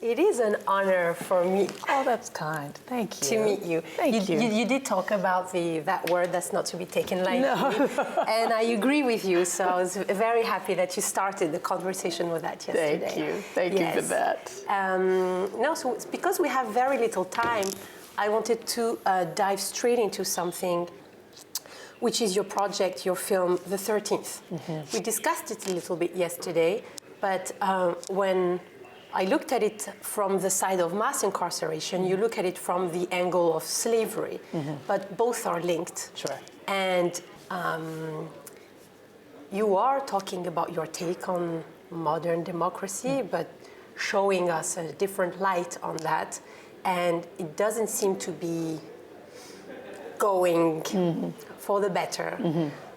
It is an honor for me. Oh, that's kind. Thank you. To meet you. Thank you. You did talk about that word that's not to be taken lightly. No. And I agree with you. So I was very happy that you started the conversation with that yesterday. Thank you. Thank you for that. No, so it's because we have very little time, I wanted to dive straight into something which is your project, your film, The 13th. Mm-hmm. We discussed it a little bit yesterday, but when I looked at it from the side of mass incarceration, you look at it from the angle of slavery, but both are linked. Sure. And you are talking about your take on modern democracy, but showing us a different light on that. And it doesn't seem to be going for the better.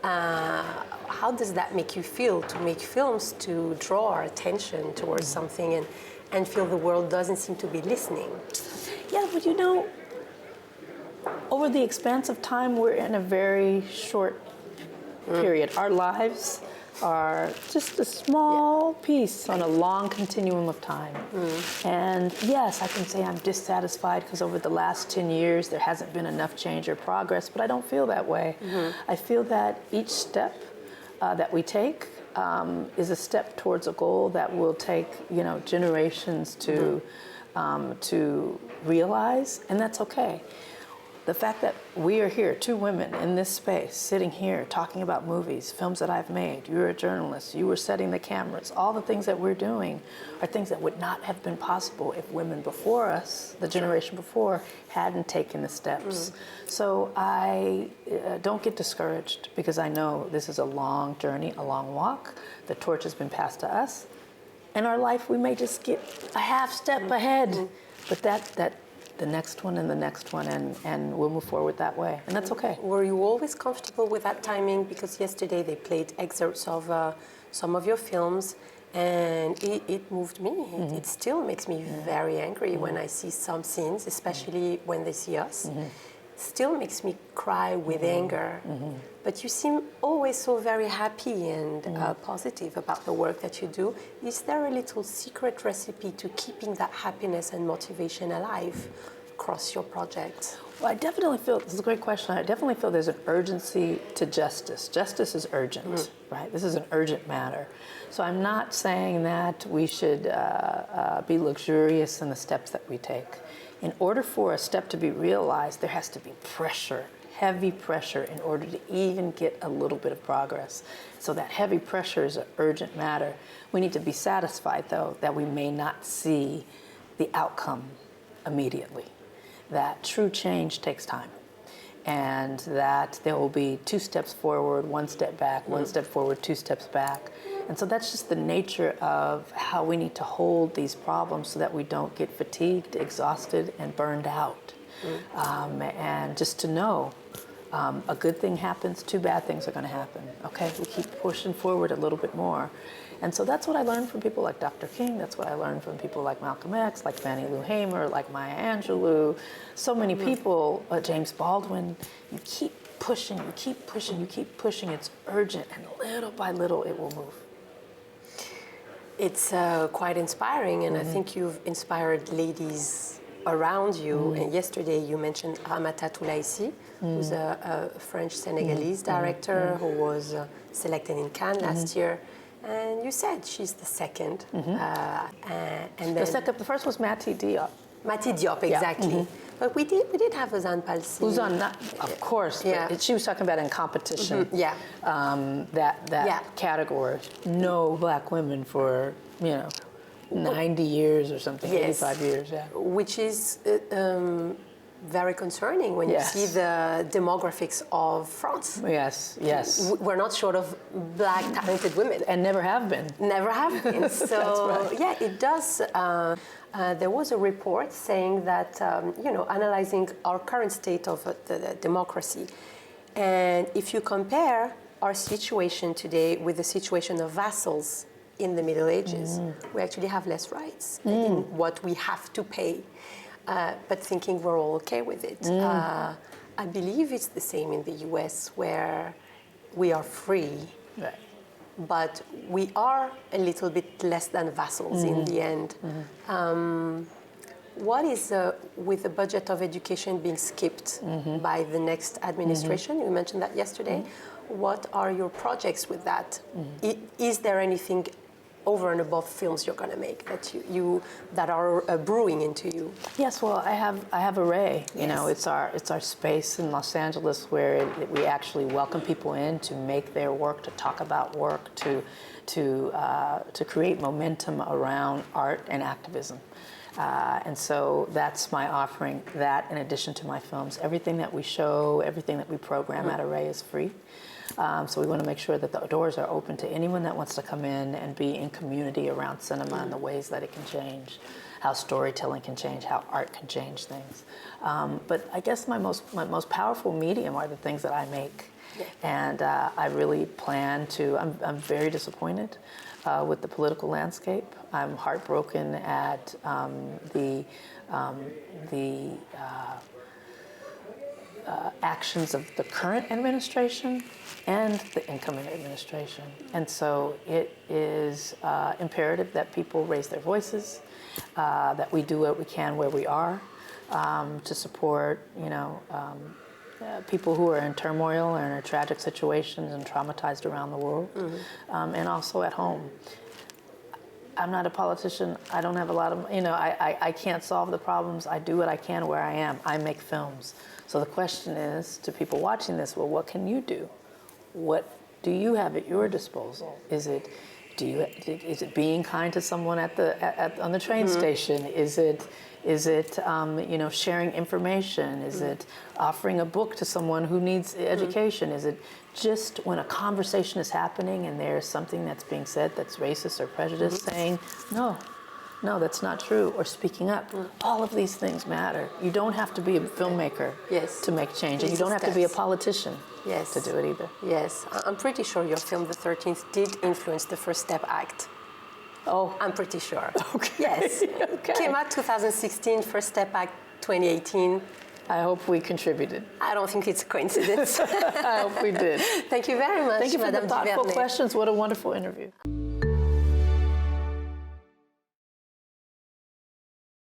How does that make you feel, to make films to draw our attention towards something and feel the world doesn't seem to be listening? Yeah, but you know, over the expanse of time, we're in a very short period. Our lives are just a small piece on a long continuum of time. And yes, I can say I'm dissatisfied because over the last 10 years there hasn't been enough change or progress, but I don't feel that way. I feel that each step that we take is a step towards a goal that will take, you know, generations to realize, and that's okay. The fact that we are here, two women in this space, sitting here talking about movies, films that I've made, you're a journalist, you were setting the cameras, all the things that we're doing are things that would not have been possible if women before us, the generation before, hadn't taken the steps. So I don't get discouraged because I know this is a long journey, a long walk. The torch has been passed to us. In our life, we may just get a half step ahead, but that the next one and the next one, and we'll move forward that way, and that's okay. Were you always comfortable with that timing? Because yesterday they played excerpts of some of your films, and it moved me. It still makes me very angry when I see some scenes, especially when they see us. Still makes me cry with anger. But you seem always so very happy and positive about the work that you do. Is there a little secret recipe to keeping that happiness and motivation alive across your project? Well, I definitely feel, this is a great question, I definitely feel there's an urgency to justice. Justice is urgent, right? This is an urgent matter. So I'm not saying that we should be luxurious in the steps that we take. In order for a step to be realized, there has to be pressure, heavy pressure, in order to even get a little bit of progress. So that heavy pressure is an urgent matter. We need to be satisfied, though, that we may not see the outcome immediately. That true change takes time. And that there will be 2 steps forward, 1 step back, 1 step forward, 2 steps back. And so that's just the nature of how we need to hold these problems so that we don't get fatigued, exhausted, and burned out. And just to know, a good thing happens, 2 bad things are going to happen. Okay, we keep pushing forward a little bit more. And so that's what I learned from people like Dr. King. That's what I learned from people like Malcolm X, like Fannie Lou Hamer, like Maya Angelou. So many people, James Baldwin. You keep pushing, you keep pushing, you keep pushing. It's urgent, and little by little it will move. It's quite inspiring, and I think you've inspired ladies around you. And yesterday you mentioned Ramata Toulaïsi, who's a French-Senegalese director who was selected in Cannes last year. And you said she's the second. And then The first was Mati Diop. Mati Diop, exactly. But we did have Ozan Palsi. Ozan, of course. Yeah. But she was talking about in competition. Yeah. That category. No black women for 90 years or something. 85 years. Yeah. Which is very concerning when you see the demographics of France. Yes. We're not short of black talented women. And never have been. Never have been. So right. yeah, it does. There was a report saying that, analyzing our current state of the democracy. And if you compare our situation today with the situation of vassals in the Middle Ages, we actually have less rights in what we have to pay. But thinking we're all okay with it. I believe it's the same in the US, where we are free. Right. but we are a little bit less than vassals in the end. What is, with the budget of education being skipped by the next administration, you mentioned that yesterday, what are your projects with that? Is there anything over and above films you're going to make that you that are brewing into you? Yes, well, I have Array. You know, it's our space in Los Angeles where we actually welcome people in to make their work, to talk about work, to create momentum around art and activism. And so that's my offering, that in addition to my films. Everything that we show, everything that we program at Array is free. So we want to make sure that the doors are open to anyone that wants to come in and be in community around cinema and the ways that it can change, how storytelling can change, how art can change things. But I guess my most powerful medium are the things that I make. And I really plan to, I'm very disappointed with the political landscape. I'm heartbroken at the actions of the current administration and the incoming administration. And so it is imperative that people raise their voices, that we do what we can where we are to support, people who are in turmoil and in tragic situations and traumatized around the world, and also at home. I'm not a politician. I don't have a lot of, I can't solve the problems. I do what I can where I am. I make films. So the question is to people watching this, well, what can you do? What do you have at your disposal? Is it being kind to someone on the train station? Is it sharing information? Is it offering a book to someone who needs education? Is it just when a conversation is happening and there's something that's being said that's racist or prejudiced, saying, no, that's not true, or speaking up? All of these things matter. You don't have to be a filmmaker to make change, and you don't have to be a politician to do it either. Yes, I'm pretty sure your film, The 13th, did influence the First Step Act. Oh. I'm pretty sure. Okay. Yes. Okay. Came out 2016, First Step Act 2018. I hope we contributed. I don't think it's a coincidence. I hope we did. Thank you very much, Thank you for Madame the thoughtful Duvernet. questions. What a wonderful interview.